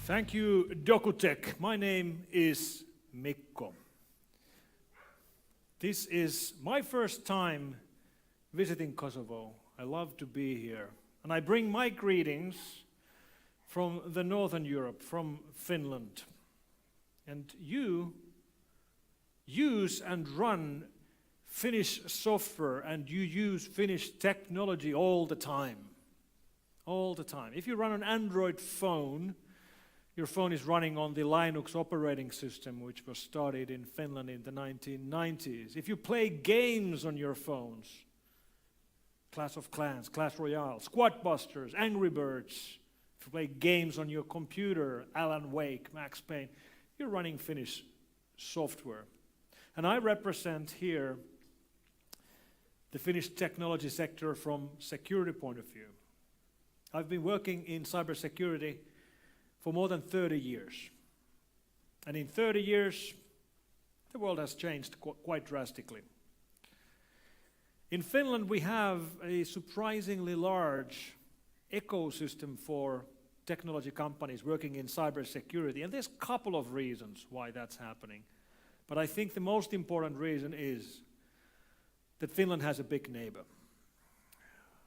Thank you, DOKUTECH. My name is Mikko. This is my first time visiting Kosovo. I love to be here. And I bring my greetings from the Northern Europe, from Finland. And you use and run Finnish software and you use Finnish technology all the time. All the time. If you run an Android phone, your phone is running on the Linux operating system, which was started in Finland in the 1990s. If you play games on your phones, Clash of Clans, Clash Royale, Squad Busters, Angry Birds, if you play games on your computer, Alan Wake, Max Payne, you're running Finnish software. And I represent here the Finnish technology sector from security point of view. I've been working in cybersecurity for more than 30 years. And in 30 years, the world has changed quite drastically. In Finland, we have a surprisingly large ecosystem for technology companies working in cybersecurity, and there's a couple of reasons why that's happening. But I think the most important reason is that Finland has a big neighbor.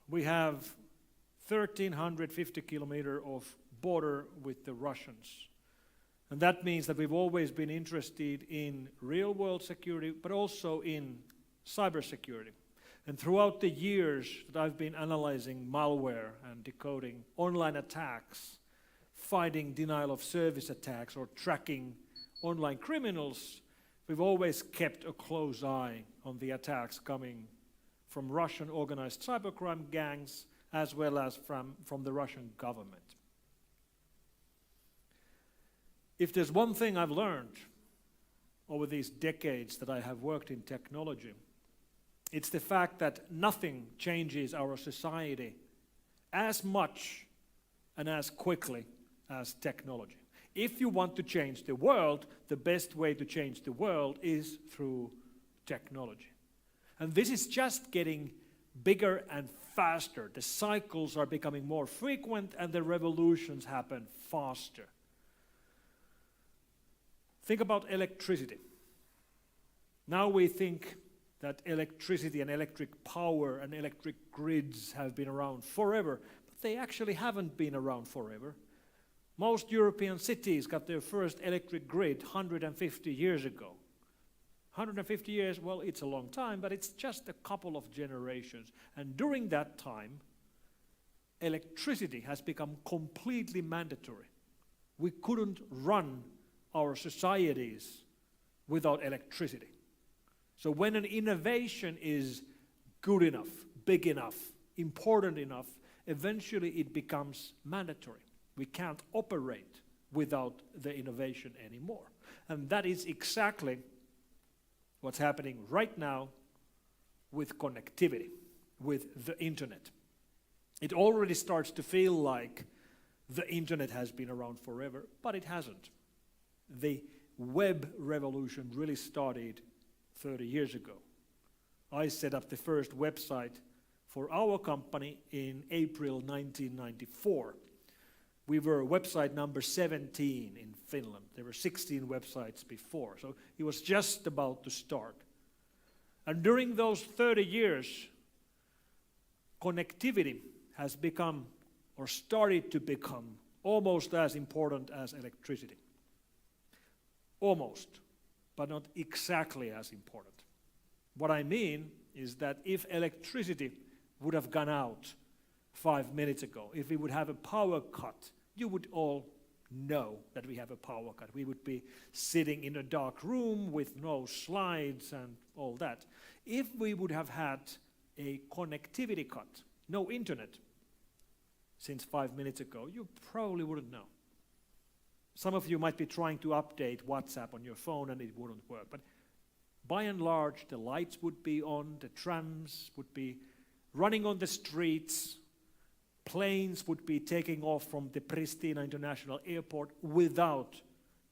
We have 1,350 kilometers of border with the Russians. And that means that we've always been interested in real-world security, but also in cybersecurity. And throughout the years that I've been analyzing malware and decoding online attacks, fighting denial-of-service attacks, or tracking online criminals, we've always kept a close eye on the attacks coming from Russian organized cybercrime gangs, as well as from the Russian government. If there's one thing I've learned over these decades that I have worked in technology, it's the fact that nothing changes our society as much and as quickly as technology. If you want to change the world, the best way to change the world is through technology. And this is just getting bigger and faster. The cycles are becoming more frequent and the revolutions happen faster. Think about electricity. Now we think that electricity and electric power and electric grids have been around forever, but they actually haven't been around forever. Most European cities got their first electric grid 150 years ago. 150 years, well, it's a long time, but it's just a couple of generations. And during that time, electricity has become completely mandatory. We couldn't run our societies without electricity. So when an innovation is good enough, big enough, important enough, eventually it becomes mandatory. We can't operate without the innovation anymore. And that is exactly what's happening right now with connectivity, with the internet. It already starts to feel like the internet has been around forever, but it hasn't. The web revolution really started 30 years ago. I set up the first website for our company in April 1994. We were website number 17 in Finland. There were 16 websites before, so it was just about to start. And during those 30 years, connectivity has become, or started to become, almost as important as electricity. Almost, but not exactly as important. What I mean is that if electricity would have gone out 5 minutes ago, if we would have a power cut, you would all know that we have a power cut. We would be sitting in a dark room with no slides and all that. If we would have had a connectivity cut, no internet, since 5 minutes ago, you probably wouldn't know. Some of you might be trying to update WhatsApp on your phone and it wouldn't work. But by and large, the lights would be on, the trams would be running on the streets, planes would be taking off from the Pristina International Airport without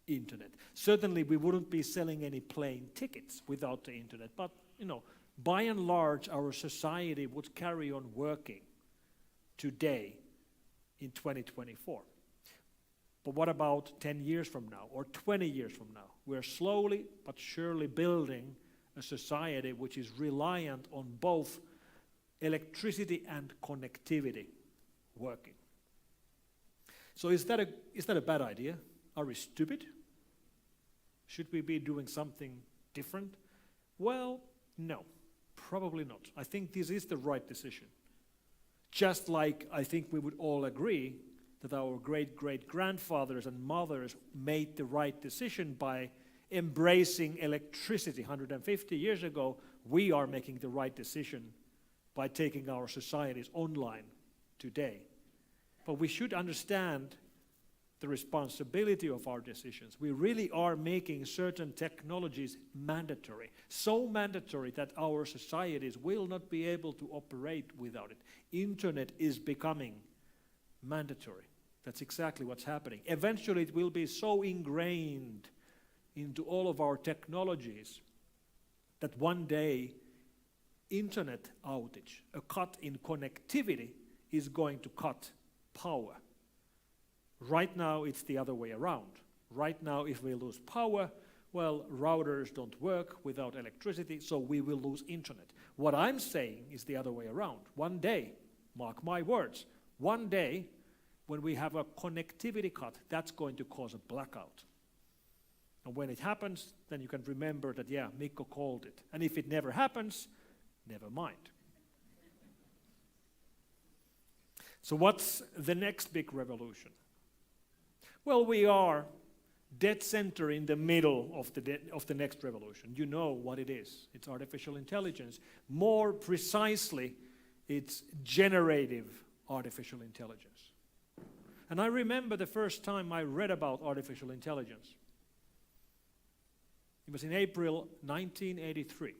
internet. Certainly, we wouldn't be selling any plane tickets without the internet. But, by and large, our society would carry on working today in 2024. But what about 10 years from now or 20 years from now? We're slowly but surely building a society which is reliant on both electricity and connectivity working. So is that a bad idea? Are we stupid? Should we be doing something different? Well, no, probably not. I think this is the right decision. Just like I think we would all agree that our great-great-grandfathers and mothers made the right decision by embracing electricity 150 years ago, we are making the right decision by taking our societies online today. But we should understand the responsibility of our decisions. We really are making certain technologies mandatory, so mandatory that our societies will not be able to operate without it. Internet is becoming mandatory. That's exactly what's happening. Eventually it will be so ingrained into all of our technologies that one day internet outage, a cut in connectivity, is going to cut power. Right now it's the other way around. Right now if we lose power, well, routers don't work without electricity, so we will lose internet. What I'm saying is the other way around. One day, mark my words, one day when we have a connectivity cut, that's going to cause a blackout. And when it happens, then you can remember that, yeah, Mikko called it. And if it never happens, never mind. So what's the next big revolution? Well, we are dead center in the middle of the next revolution. You know what it is. It's artificial intelligence. More precisely, it's generative artificial intelligence. And I remember the first time I read about artificial intelligence. It was in April 1983.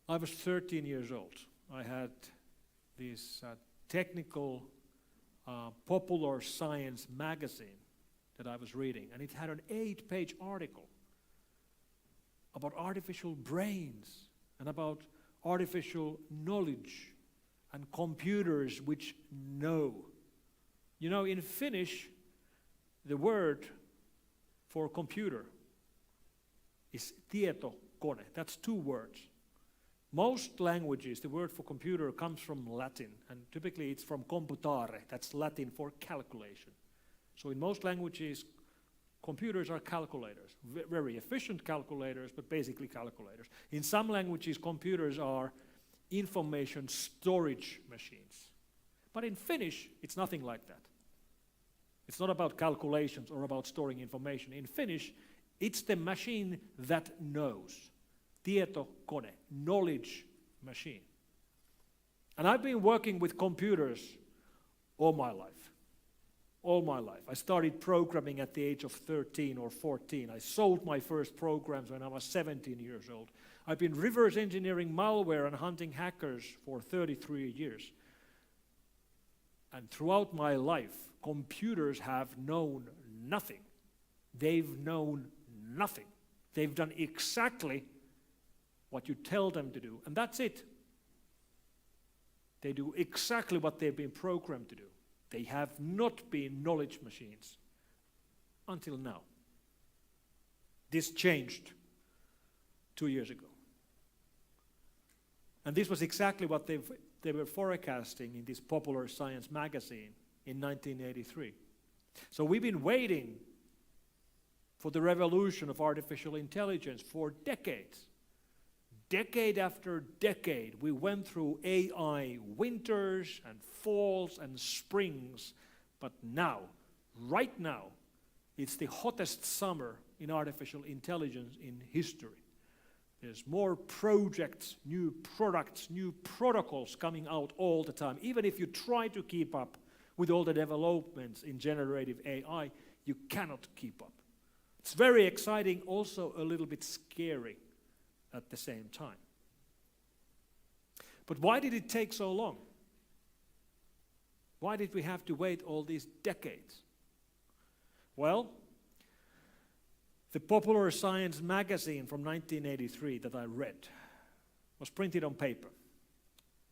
I was 13 years old. I had this technical popular science magazine that I was reading, and it had an 8-page article about artificial brains and about artificial knowledge and computers which know. You know, in Finnish, the word for computer is tietokone. That's 2 words. Most languages, the word for computer comes from Latin, and typically it's from computare. That's Latin for calculation. So in most languages, computers are calculators, very efficient calculators, but basically calculators. In some languages, computers are information storage machines. But in Finnish, it's nothing like that. It's not about calculations or about storing information. In Finnish, it's the machine that knows. Tietokone, knowledge machine. And I've been working with computers all my life. All my life. I started programming at the age of 13 or 14. I sold my first programs when I was 17 years old. I've been reverse engineering malware and hunting hackers for 33 years. And throughout my life, computers have known nothing. They've known nothing. They've done exactly what you tell them to do, and that's it. They do exactly what they've been programmed to do. They have not been knowledge machines until now. This changed 2 years ago. And this was exactly what they were forecasting in this popular science magazine in 1983. So we've been waiting for the revolution of artificial intelligence for decades. Decade after decade, we went through AI winters and falls and springs, but now, right now, it's the hottest summer in artificial intelligence in history. There's more projects, new products, new protocols coming out all the time. Even if you try to keep up with all the developments in generative AI, you cannot keep up. It's very exciting, also a little bit scary at the same time. But why did it take so long? Why did we have to wait all these decades? Well, the popular science magazine from 1983 that I read was printed on paper.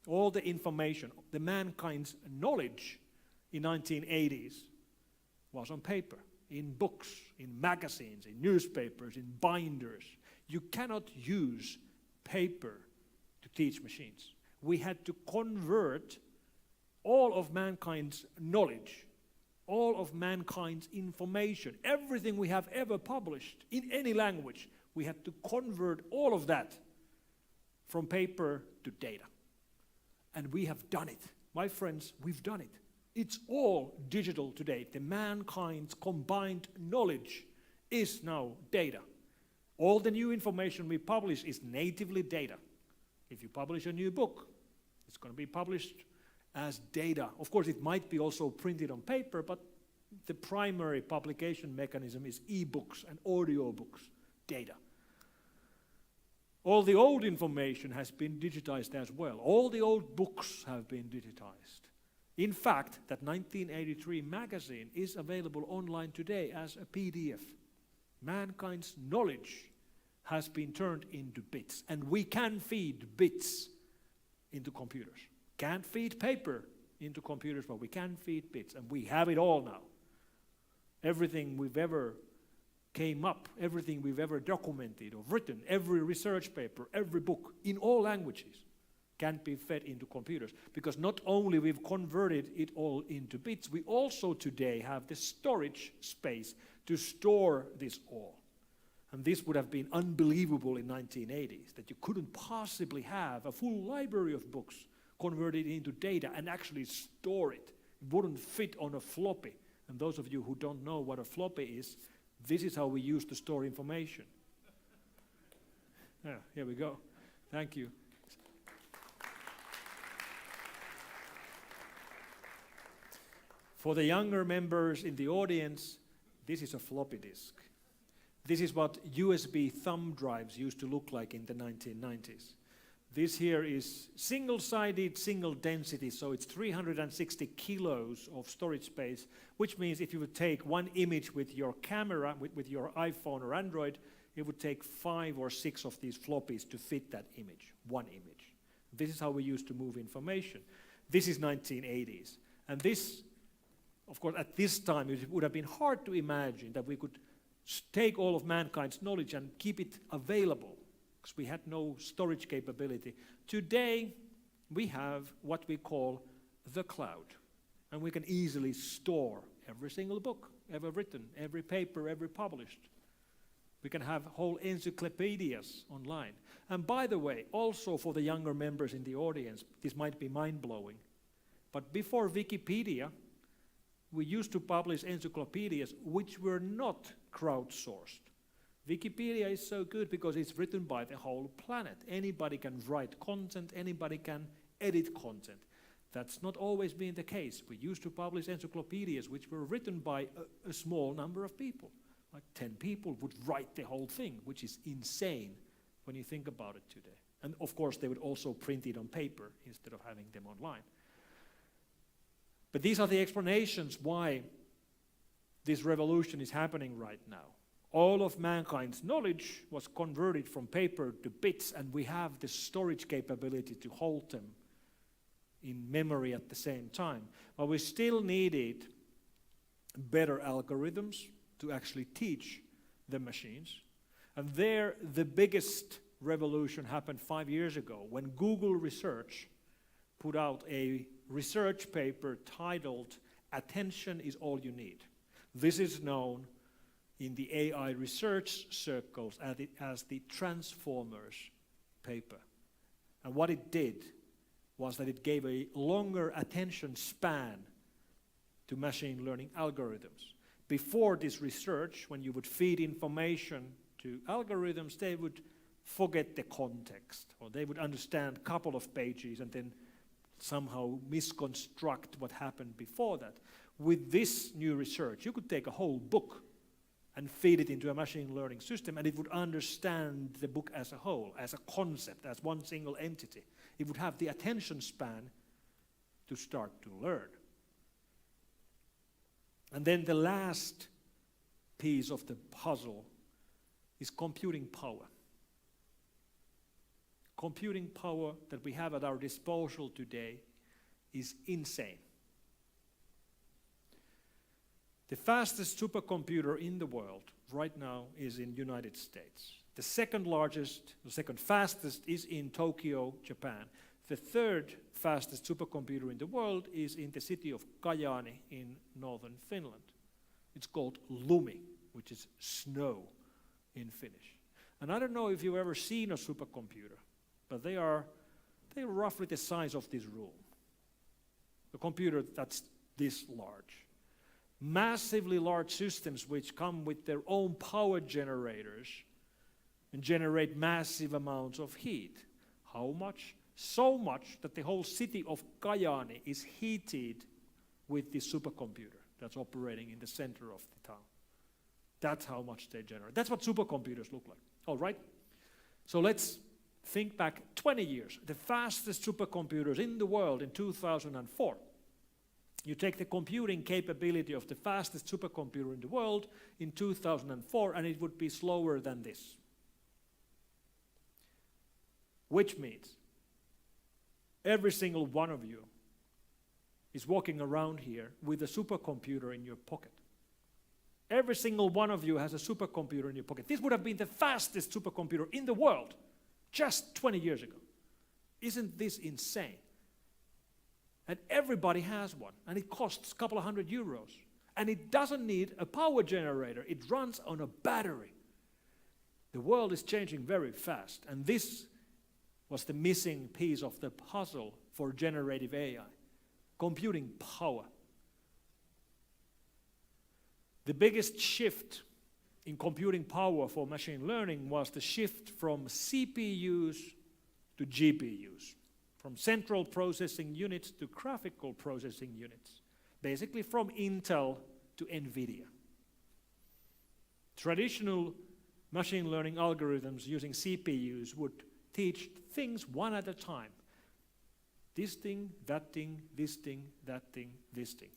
all the information, the mankind's knowledge in 1980s was on paper, in books, in magazines, in newspapers, in binders. You cannot use paper to teach machines. We had to convert all of mankind's knowledge, all of mankind's information, everything we have ever published in any language, we had to convert all of that from paper to data. And we have done it. My friends, we've done it. It's all digital today. The mankind's combined knowledge is now data. All the new information we publish is natively data. If you publish a new book, it's going to be published as data. Of course, it might be also printed on paper, but the primary publication mechanism is e-books and audiobooks, data. All the old information has been digitized as well. All the old books have been digitized. In fact, that 1983 magazine is available online today as a PDF. Mankind's knowledge has been turned into bits, and we can feed bits into computers. Can't feed paper into computers, but we can feed bits, and we have it all now. Everything we've ever came up, everything we've ever documented or written, every research paper, every book, in all languages, can be fed into computers. Because not only we've converted it all into bits, we also today have the storage space to store this all. And this would have been unbelievable in 1980s, that you couldn't possibly have a full library of books converted into data and actually store it. It wouldn't fit on a floppy. And those of you who don't know what a floppy is, this is how we used to store information. Yeah, here we go. Thank you. For the younger members in the audience, this is a floppy disk. This is what USB thumb drives used to look like in the 1990s. This here is single-sided, single density, so it's 360 kilos of storage space, which means if you would take one image with your camera, with your iPhone or Android, it would take 5 or 6 of these floppies to fit that image, one image. This is how we used to move information. This is 1980s. And this, of course, at this time, it would have been hard to imagine that we could take all of mankind's knowledge and keep it available, because we had no storage capability. Today, we have what we call the cloud. And we can easily store every single book ever written, every paper ever published. We can have whole encyclopedias online. And by the way, also for the younger members in the audience, this might be mind-blowing, but before Wikipedia, we used to publish encyclopedias which were not crowdsourced. Wikipedia is so good because it's written by the whole planet. Anybody can write content, anybody can edit content. That's not always been the case. We used to publish encyclopedias which were written by a small number of people. Like 10 people would write the whole thing, which is insane when you think about it today. And of course, they would also print it on paper instead of having them online. But these are the explanations why this revolution is happening right now. All of mankind's knowledge was converted from paper to bits, and we have the storage capability to hold them in memory at the same time. But we still needed better algorithms to actually teach the machines. And there, the biggest revolution happened 5 years ago when Google Research put out a research paper titled "Attention is All You Need." This is known in the AI research circles as the Transformers paper. And what it did was that it gave a longer attention span to machine learning algorithms. Before this research, when you would feed information to algorithms, they would forget the context, or they would understand a couple of pages and then somehow misconstruct what happened before that. With this new research, you could take a whole book and feed it into a machine learning system, and it would understand the book as a whole, as a concept, as one single entity. It would have the attention span to start to learn. And then the last piece of the puzzle is computing power. computing power that we have at our disposal today is insane. The fastest supercomputer in the world right now is in the United States. The second fastest is in Tokyo, Japan. The third fastest supercomputer in the world is in the city of Kajaani in northern Finland. It's called Lumi, which is snow in Finnish. And I don't know if you've ever seen a supercomputer, but they're roughly the size of this room. A computer that's this large. Massively large systems which come with their own power generators and generate massive amounts of heat. How much? So much that the whole city of Kajaani is heated with this supercomputer that's operating in the center of the town. That's how much they generate. That's what supercomputers look like. All right? So let's think back 20 years. The fastest supercomputers in the world in 2004. You take the computing capability of the fastest supercomputer in the world in 2004 and it would be slower than this. Which means every single one of you is walking around here with a supercomputer in your pocket. Every single one of you has a supercomputer in your pocket. This would have been the fastest supercomputer in the world just 20 years ago. Isn't this insane? And everybody has one, and it costs a couple of €100. And it doesn't need a power generator. It runs on a battery. The world is changing very fast, and this was the missing piece of the puzzle for generative AI. Computing power. The biggest shift in computing power for machine learning was the shift from CPUs to GPUs. From central processing units to graphical processing units. Basically from Intel to NVIDIA. Traditional machine learning algorithms using CPUs would teach things one at a time. This thing, that thing, this thing, that thing, this thing.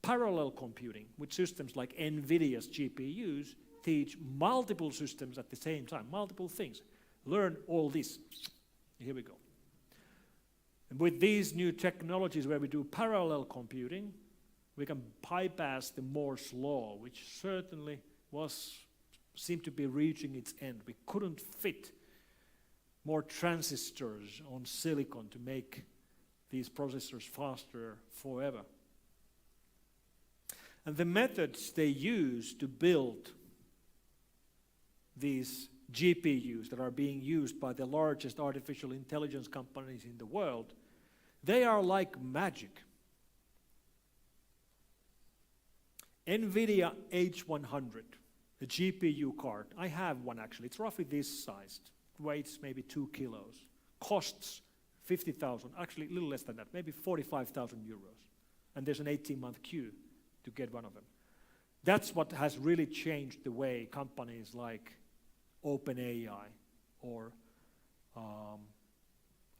Parallel computing with systems like NVIDIA's GPUs teach multiple systems at the same time, multiple things. Learn all this. Here we go. And with these new technologies where we do parallel computing, we can bypass the Moore's law, which certainly seemed to be reaching its end. We couldn't fit more transistors on silicon to make these processors faster forever. And the methods they use to build these GPUs that are being used by the largest artificial intelligence companies in the world, they are like magic. NVIDIA H100, the GPU card, I have one actually, it's roughly this sized, weighs maybe 2 kilos, costs 50,000, actually a little less than that, maybe 45,000 euros. And there's an 18-month queue to get one of them. That's what has really changed the way companies like OpenAI or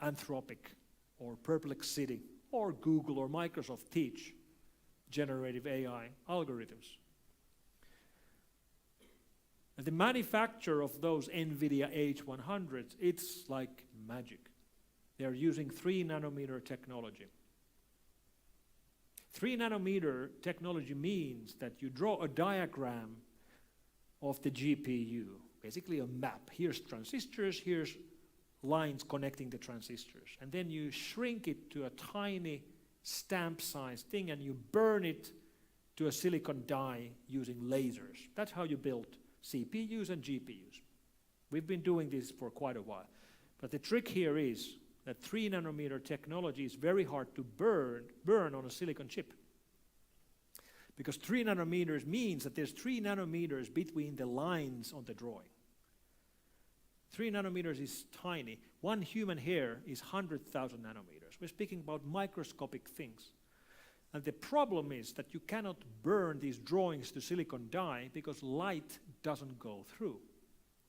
Anthropic or Perplexity or Google or Microsoft teach generative AI algorithms. And the manufacture of those NVIDIA H100s, it's like magic. They're using 3 nanometer technology. 3 nanometer technology means that you draw a diagram of the GPU, basically a map. Here's transistors, here's lines connecting the transistors. And then you shrink it to a tiny stamp-sized thing and you burn it to a silicon die using lasers. That's how you build CPUs and GPUs. We've been doing this for quite a while. But the trick here is that 3 nanometer technology is very hard to burn on a silicon chip. Because 3 nanometers means that there's 3 nanometers between the lines on the drawing. 3 nanometers is tiny. One human hair is 100,000 nanometers. We're speaking about microscopic things. And the problem is that you cannot burn these drawings to silicon die because light doesn't go through.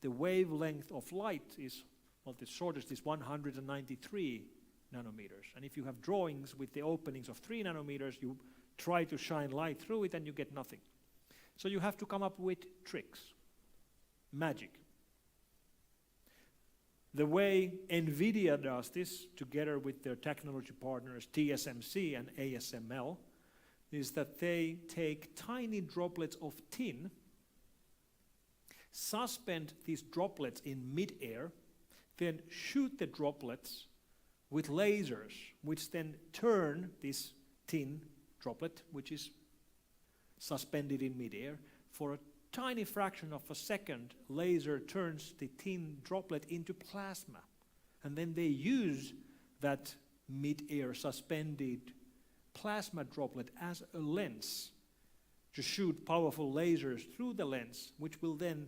The wavelength of light is, well, the shortest is 193 nanometers. And if you have drawings with the openings of 3 nanometers, you try to shine light through it and you get nothing. So you have to come up with tricks, magic. The way NVIDIA does this, together with their technology partners TSMC and ASML, is that they take tiny droplets of tin, suspend these droplets in mid-air, then shoot the droplets with lasers, which then turn this tin droplet, which is suspended in mid-air, for a tiny fraction of a second, laser turns the tin droplet into plasma. And then they use that mid-air suspended plasma droplet as a lens to shoot powerful lasers through the lens, which will then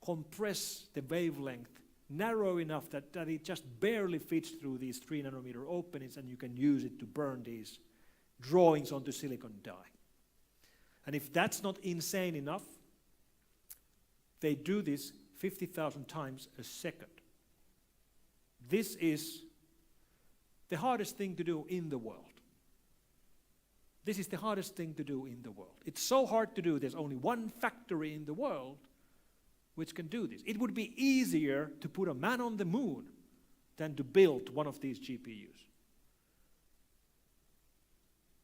compress the wavelength narrow enough that it just barely fits through these 3 nanometer openings, and you can use it to burn these drawings onto silicon die. And if that's not insane enough, they do this 50,000 times a second. This is the hardest thing to do in the world. This is the hardest thing to do in the world. It's so hard to do, there's only one factory in the world which can do this. It would be easier to put a man on the moon than to build one of these GPUs.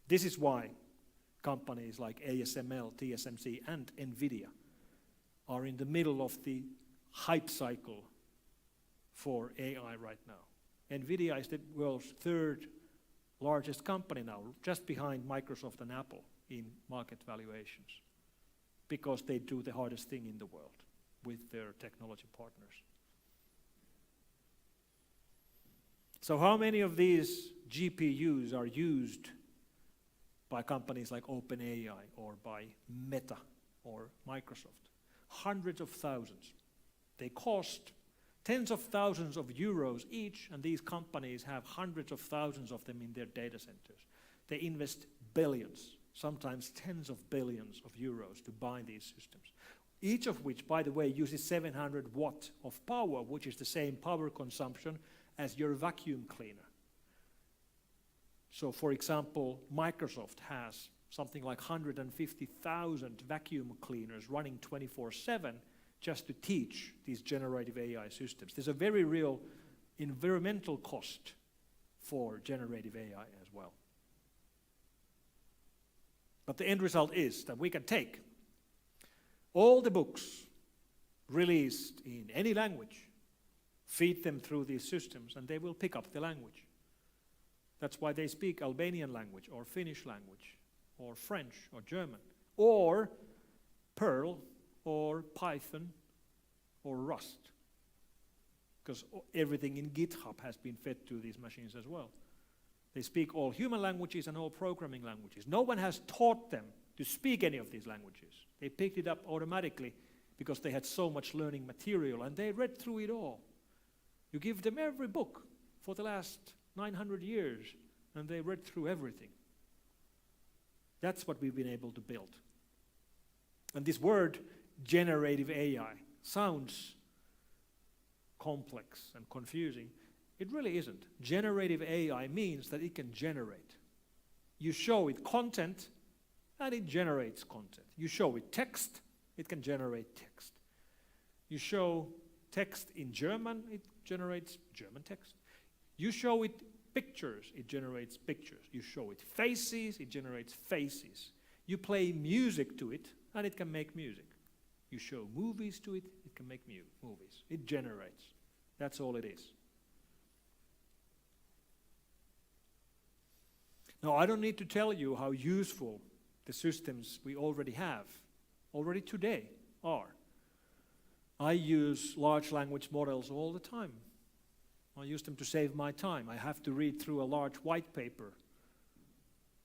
This is why companies like ASML, TSMC, and NVIDIA are in the middle of the hype cycle for AI right now. NVIDIA is the world's 3rd largest company now, just behind Microsoft and Apple in market valuations, because they do the hardest thing in the world with their technology partners. So how many of these GPUs are used by companies like OpenAI or by Meta or Microsoft? Hundreds of thousands. They cost tens of thousands of euros each, and these companies have hundreds of thousands of them in their data centers. They invest billions, sometimes tens of billions of euros to buy these systems. Each of which, by the way, uses 700 watts of power, which is the same power consumption as your vacuum cleaner. So, for example, Microsoft has something like 150,000 vacuum cleaners running 24/7 just to teach these generative AI systems. There's a very real environmental cost for generative AI as well. But the end result is that we can take all the books released in any language, feed them through these systems, and they will pick up the language. That's why they speak Albanian language, or Finnish language, or French, or German, or Perl, or Python, or Rust. Because everything in GitHub has been fed to these machines as well. They speak all human languages and all programming languages. No one has taught them to speak any of these languages. They picked it up automatically because they had so much learning material, and they read through it all. You give them every book for the last 900 years, and they read through everything. That's what we've been able to build. And this word, generative AI, sounds complex and confusing. It really isn't. Generative AI means that it can generate. You show it content, and it generates content. You show it text, it can generate text. You show text in German, it generates German text. You show it pictures, it generates pictures. You show it faces, it generates faces. You play music to it, and it can make music. You show movies to it, it can make movies. It generates. That's all it is. Now, I don't need to tell you how useful the systems we already have, already today, are. I use large language models all the time. I use them to save my time. I have to read through a large white paper,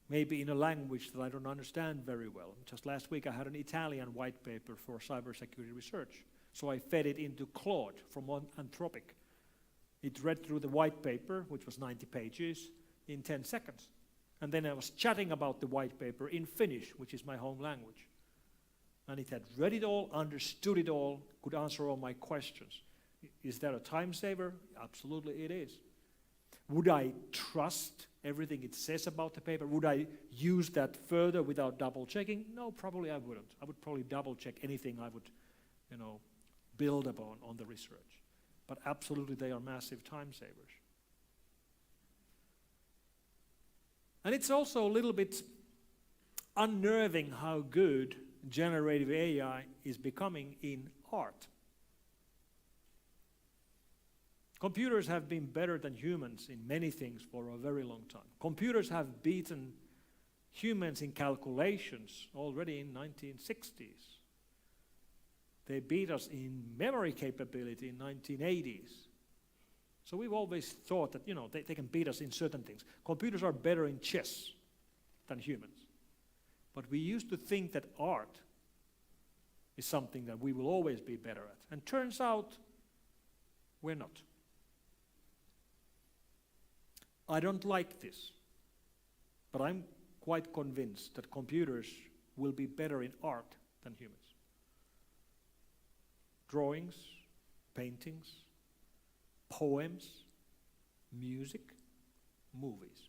maybe in a language that I don't understand very well. Just last week I had an Italian white paper for cybersecurity research. So I fed it into Claude from Anthropic. It read through the white paper, which was 90 pages, in 10 seconds. And then I was chatting about the white paper in Finnish, which is my home language. And it had read it all, understood it all, could answer all my questions. Is that a time saver? Absolutely it is. Would I trust everything it says about the paper? Would I use that further without double checking? No, probably I wouldn't. I would probably double check anything I would, build upon on the research. but absolutely they are massive time savers. And it's also a little bit unnerving how good generative AI is becoming in art. Computers have been better than humans in many things for a very long time. Computers have beaten humans in calculations already in 1960s. They beat us in memory capability in 1980s. So we've always thought that, they can beat us in certain things. Computers are better in chess than humans. But we used to think that art is something that we will always be better at. And turns out we're not. I don't like this, but I'm quite convinced that computers will be better in art than humans. Drawings, paintings, poems, music, movies.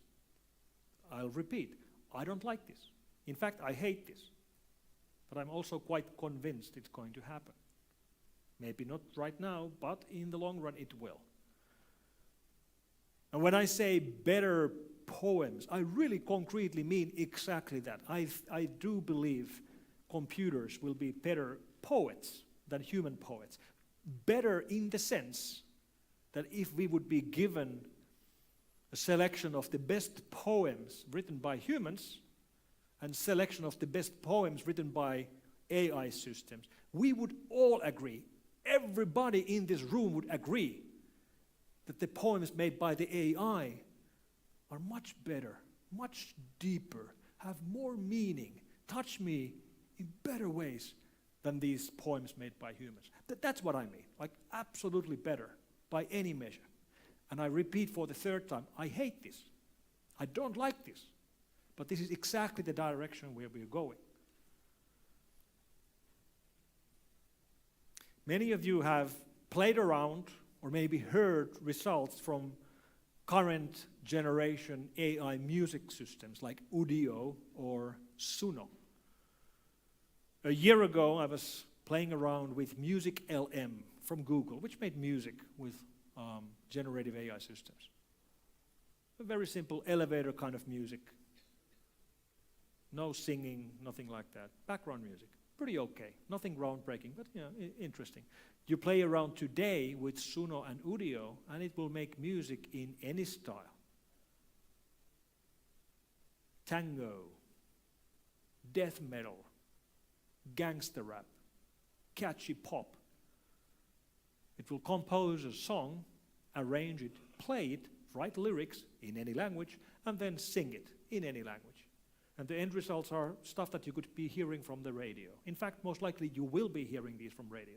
I'll repeat, I don't like this. In fact, I hate this. But I'm also quite convinced it's going to happen. Maybe not right now, but in the long run it will. And when I say better poems, I really concretely mean exactly that. I do believe computers will be better poets than human poets. Better in the sense that if we would be given a selection of the best poems written by humans and selection of the best poems written by AI systems, we would all agree, everybody in this room would agree that the poems made by the AI are much better, much deeper, have more meaning, touch me in better ways than these poems made by humans. That's what I mean, like absolutely better by any measure. And I repeat for the third time, I hate this. I don't like this. But this is exactly the direction where we're going. Many of you have played around or maybe heard results from current generation AI music systems like Udio or Suno. A year ago, I was playing around with Music LM from Google, which made music with generative AI systems. A very simple elevator kind of music. No singing, nothing like that. Background music, pretty okay. Nothing groundbreaking, but interesting. You play around today with Suno and Udio, and it will make music in any style. Tango, death metal, gangster rap, catchy pop. It will compose a song, arrange it, play it, write lyrics in any language, and then sing it in any language. And the end results are stuff that you could be hearing from the radio. In fact, most likely you will be hearing these from radio.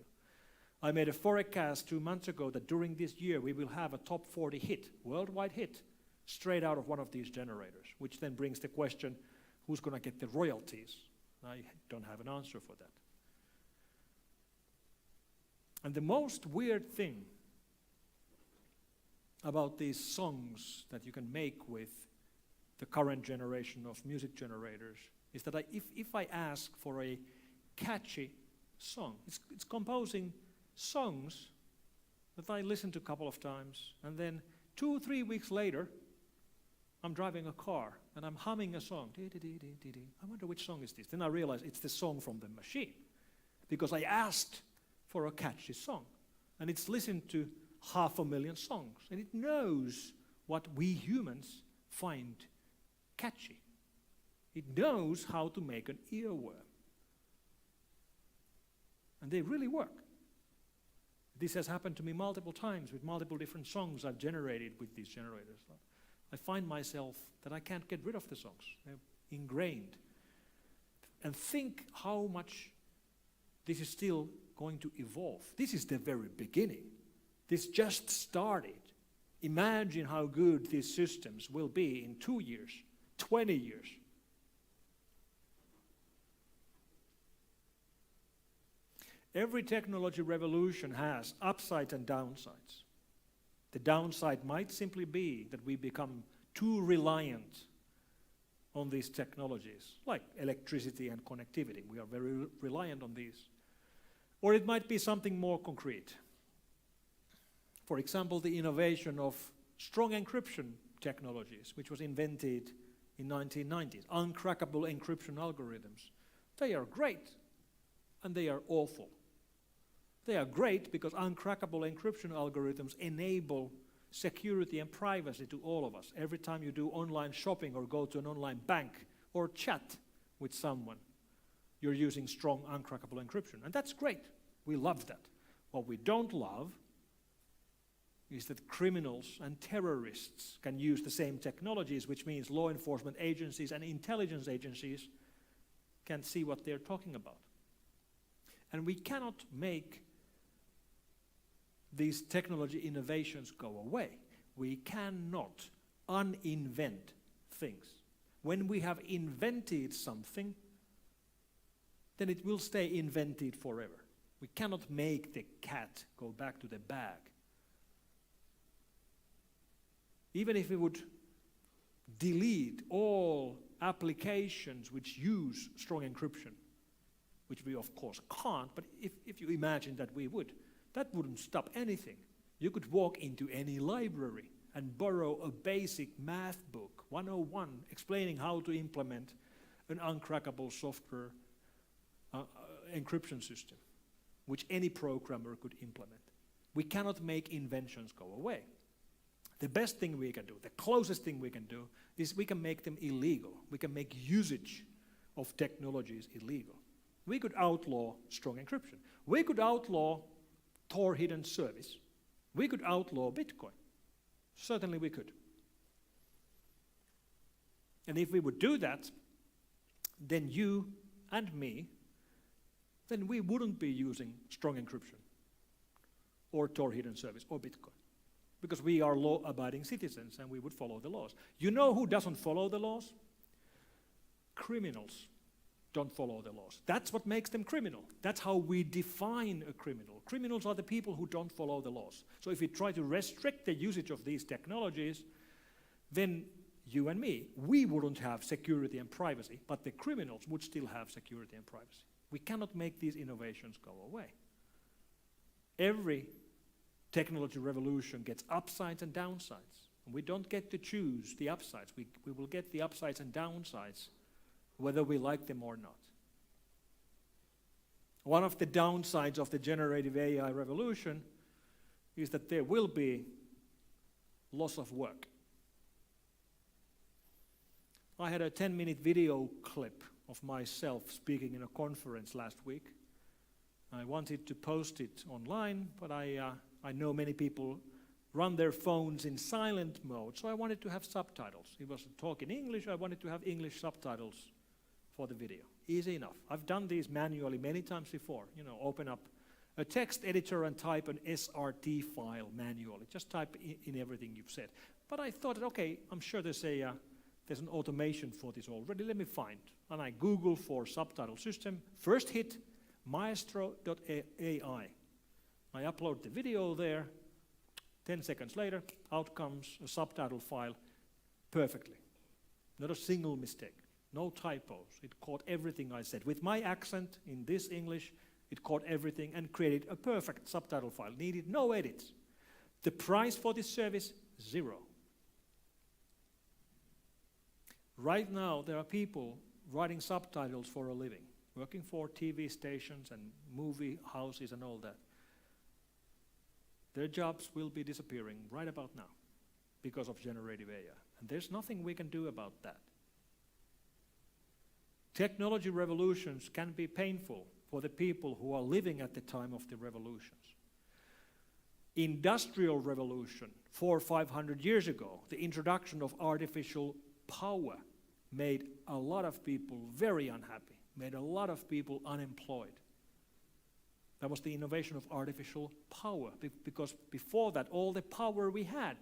I made a forecast 2 months ago that during this year we will have a top 40 hit, worldwide hit, straight out of one of these generators, which then brings the question, who's going to get the royalties? I don't have an answer for that. And the most weird thing about these songs that you can make with the current generation of music generators is that if I ask for a catchy song, it's composing songs that I listen to a couple of times, and then 2 or 3 weeks later, I'm driving a car and I'm humming a song. I wonder which song is this? Then I realize it's the song from the machine, because I asked for a catchy song, and it's listened to 500,000 songs, and it knows what we humans find catchy. It knows how to make an earworm. And they really work. This has happened to me multiple times with multiple different songs I've generated with these generators. I find myself that I can't get rid of the songs. They're ingrained. And think how much this is still going to evolve. This is the very beginning. This just started. Imagine how good these systems will be in 2 years, 20 years. Every technology revolution has upsides and downsides. The downside might simply be that we become too reliant on these technologies, like electricity and connectivity. We are very reliant on these. Or it might be something more concrete. For example, the innovation of strong encryption technologies, which was invented in 1990s, uncrackable encryption algorithms. They are great, and they are awful. They are great because uncrackable encryption algorithms enable security and privacy to all of us. Every time you do online shopping or go to an online bank or chat with someone, you're using strong uncrackable encryption. And that's great. We love that. What we don't love is that criminals and terrorists can use the same technologies, which means law enforcement agencies and intelligence agencies can see what they're talking about. And we cannot make these technology innovations go away. We cannot uninvent things. When we have invented something, then it will stay invented forever. We cannot make the cat go back to the bag. Even if we would delete all applications which use strong encryption, which we of course can't, but if you imagine that we would, that wouldn't stop anything. You could walk into any library and borrow a basic math book, 101, explaining how to implement an uncrackable software encryption system, which any programmer could implement. We cannot make inventions go away. The best thing we can do, the closest thing we can do, is we can make them illegal. We can make usage of technologies illegal. We could outlaw strong encryption. We could outlaw Tor hidden service. We could outlaw Bitcoin. Certainly we could. And if we would do that, then you and me, then we wouldn't be using strong encryption or Tor hidden service or Bitcoin, because we are law-abiding citizens and we would follow the laws. You know who doesn't follow the laws? Criminals don't follow the laws. That's what makes them criminal. That's how we define a criminal. Criminals are the people who don't follow the laws. So if we try to restrict the usage of these technologies, then you and me, we wouldn't have security and privacy, but the criminals would still have security and privacy. We cannot make these innovations go away. Every technology revolution gets upsides and downsides. And we don't get to choose the upsides. We will get the upsides and downsides whether we like them or not. One of the downsides of the generative AI revolution is that there will be loss of work. I had a 10-minute video clip of myself speaking in a conference last week. I wanted to post it online, but I know many people run their phones in silent mode, so I wanted to have subtitles. It was a talk in English, I wanted to have English subtitles for the video. Easy enough. I've done these manually many times before. You know, open up a text editor and type an SRT file manually. Just type in everything you've said. But I thought, okay, I'm sure there's an automation for this already. Let me find. And I Google for subtitle system. First hit maestro.ai. I upload the video there. 10 seconds later, out comes a subtitle file perfectly. Not a single mistake. No typos. It caught everything I said. With my accent in this English, it caught everything and created a perfect subtitle file. Needed no edits. The price for this service, 0. Right now, there are people writing subtitles for a living, working for TV stations and movie houses and all that. Their jobs will be disappearing right about now because of generative AI. And there's nothing we can do about that. Technology revolutions can be painful for the people who are living at the time of the revolutions. Industrial revolution, 400 or 500 years ago, the introduction of artificial power made a lot of people very unhappy, made a lot of people unemployed. That was the innovation of artificial power, because before that, all the power we had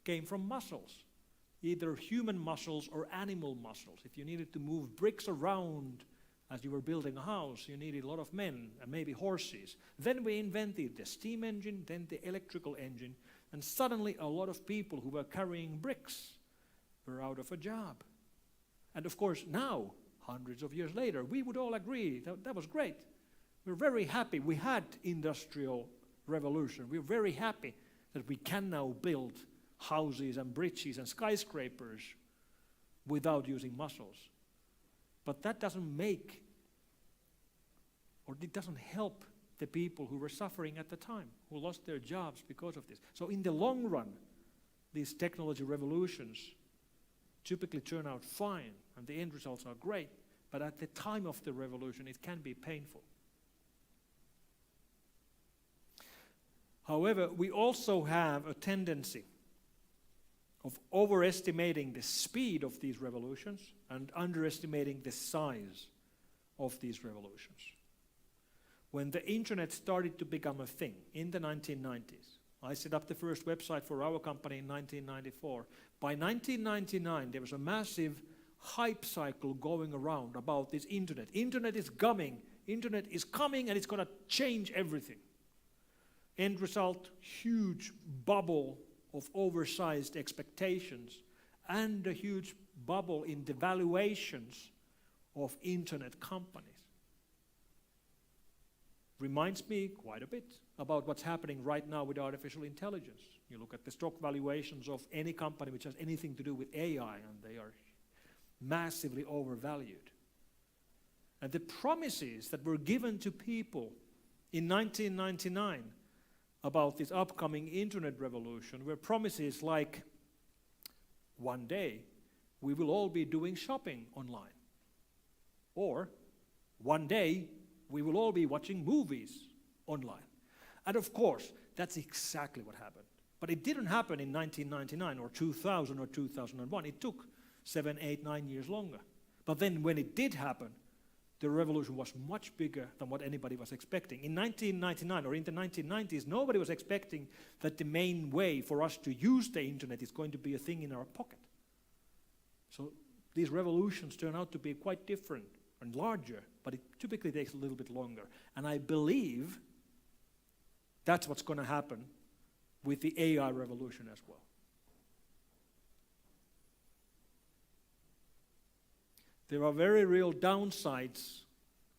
came from muscles, either human muscles or animal muscles. If you needed to move bricks around as you were building a house, you needed a lot of men and maybe horses. Then we invented the steam engine, then the electrical engine, and suddenly a lot of people who were carrying bricks were out of a job. And of course now, hundreds of years later, we would all agree that that was great. We're very happy we had industrial revolution. We're very happy that we can now build houses and bridges and skyscrapers without using muscles. But that doesn't make, or it doesn't help the people who were suffering at the time, who lost their jobs because of this. So in the long run, these technology revolutions typically turn out fine, and the end results are great, but at the time of the revolution, it can be painful. However, we also have a tendency of overestimating the speed of these revolutions and underestimating the size of these revolutions. When the internet started to become a thing in the 1990s, I set up the first website for our company in 1994. By 1999, there was a massive hype cycle going around about this internet. Internet is coming and it's going to change everything. End result, huge bubble of oversized expectations and a huge bubble in the valuations of internet companies. Reminds me quite a bit about what's happening right now with artificial intelligence. You look at the stock valuations of any company which has anything to do with AI, and they are massively overvalued. And the promises that were given to people in 1999 about this upcoming internet revolution were promises like, one day we will all be doing shopping online. Or, one day we will all be watching movies online. And of course, that's exactly what happened. But it didn't happen in 1999 or 2000 or 2001. It took 7, 8, 9 years longer. But then when it did happen, the revolution was much bigger than what anybody was expecting. In 1999 or in the 1990s, nobody was expecting that the main way for us to use the internet is going to be a thing in our pocket. So these revolutions turn out to be quite different and larger, but it typically takes a little bit longer. And I believe that's what's going to happen with the AI revolution as well. There are very real downsides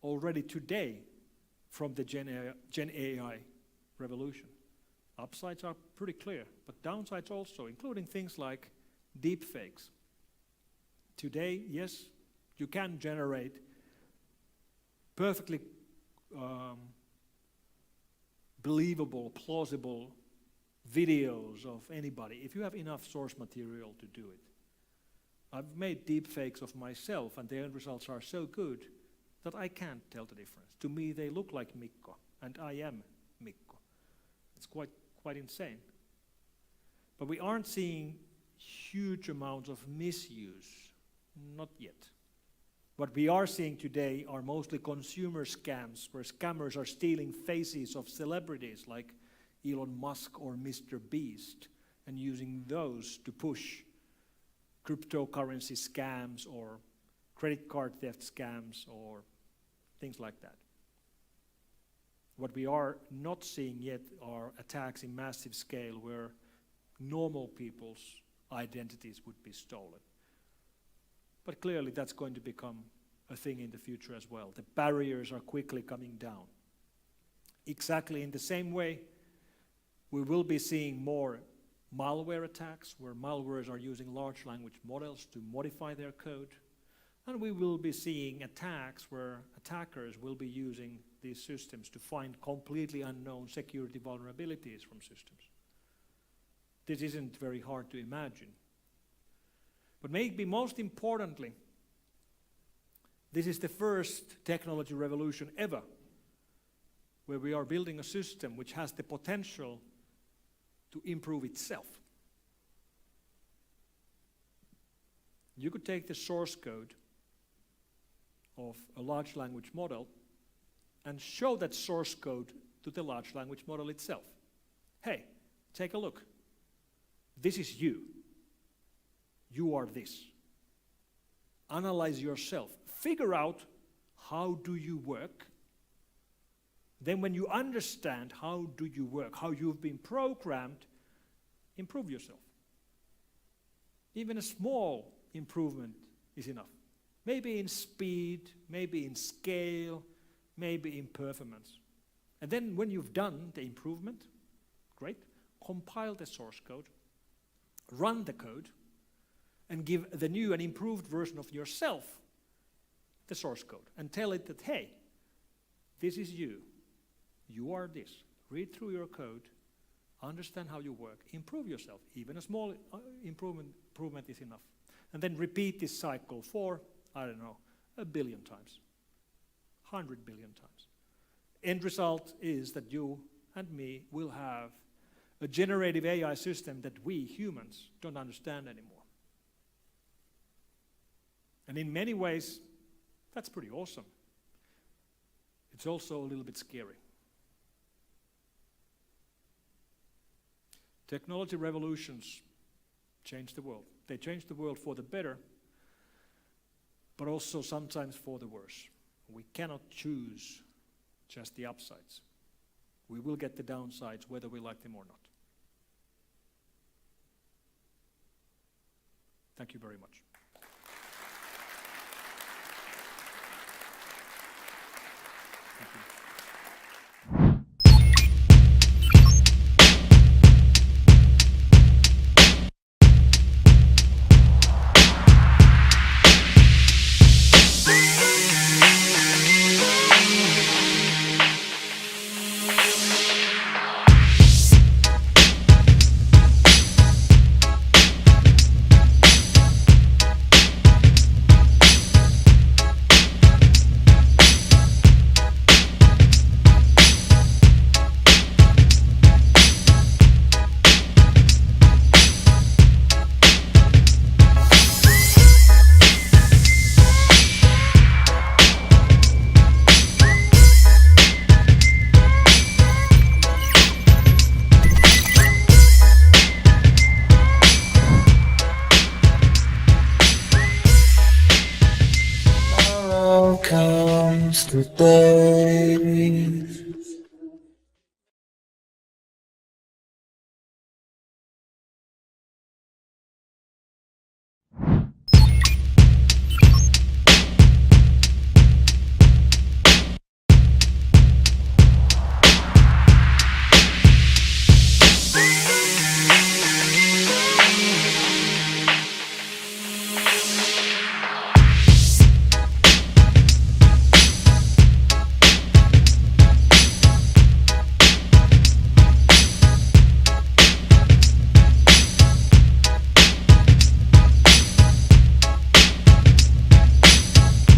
already today from the Gen AI revolution. Upsides are pretty clear, but downsides also, including things like deepfakes. Today, yes, you can generate perfectly believable, plausible videos of anybody if you have enough source material to do it. I've made deep fakes of myself, and the end results are so good that I can't tell the difference. To me, they look like Mikko, and I am Mikko. It's quite insane. But we aren't seeing huge amounts of misuse, not yet. What we are seeing today are mostly consumer scams, where scammers are stealing faces of celebrities like Elon Musk or Mr. Beast, and using those to push cryptocurrency scams or credit card theft scams or things like that. What we are not seeing yet are attacks in massive scale where normal people's identities would be stolen. But clearly that's going to become a thing in the future as well. The barriers are quickly coming down. Exactly in the same way, we will be seeing more malware attacks, where malwares are using large language models to modify their code. And we will be seeing attacks where attackers will be using these systems to find completely unknown security vulnerabilities from systems. This isn't very hard to imagine. But maybe most importantly, this is the first technology revolution ever where we are building a system which has the potential to improve itself. You could take the source code of a large language model and show that source code to the large language model itself. Hey, take a look. This is you. You are this. Analyze yourself. Figure out how do you work. Then when you understand how do you work, how you've been programmed, improve yourself. Even a small improvement is enough. Maybe in speed, maybe in scale, maybe in performance. And then when you've done the improvement, great, compile the source code, run the code, and give the new and improved version of yourself the source code and tell it that, hey, this is you. You are this. Read through your code, understand how you work, improve yourself. Even a small improvement is enough. And then repeat this cycle for, I don't know, 1 billion times, 100 billion times. End result is that you and me will have a generative AI system that we humans don't understand anymore. And in many ways, that's pretty awesome. It's also a little bit scary. Technology revolutions change the world. They change the world for the better, but also sometimes for the worse. We cannot choose just the upsides. We will get the downsides whether we like them or not. Thank you very much. Thank you. Comes the day